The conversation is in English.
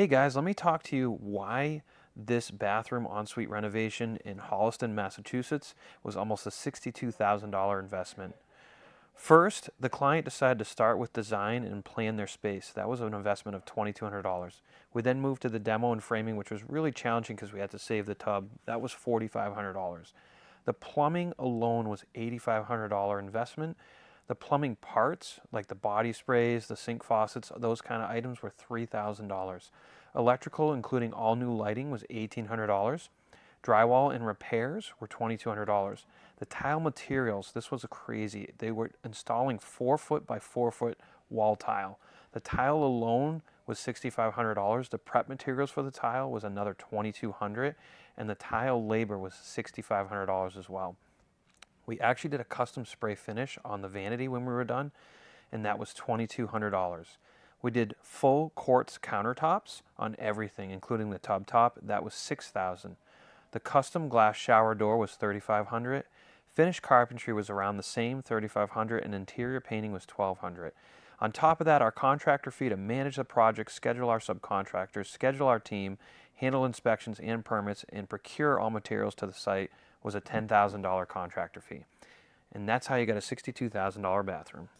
Hey guys, let me talk to you why this bathroom ensuite renovation in Holliston, Massachusetts was almost a $62,000 investment. First, the client decided to start with design and plan their space. That was an investment of $2,200. We then moved to the demo and framing, which was really challenging because we had to save the tub. That was $4,500. The plumbing alone was $8,500 investment. The plumbing parts, like the body sprays, the sink faucets, those kind of items were $3,000. Electrical, including all new lighting, was $1,800. Drywall and repairs were $2,200. The tile materials, this was crazy. They were installing 4 foot by 4 foot wall tile. The tile alone was $6,500. The prep materials for the tile was another $2,200, and the tile labor was $6,500 as well. We actually did a custom spray finish on the vanity when we were done, and that was $2,200. We did full quartz countertops on everything, including the tub top. That was $6,000. The custom glass shower door was $3,500. Finished carpentry was around the same, $3,500, and interior painting was $1,200. On top of that, our contractor fee to manage the project, schedule our subcontractors, schedule our team, handle inspections and permits, and procure all materials to the site was a $10,000 contractor fee. And that's how you got a $62,000 bathroom.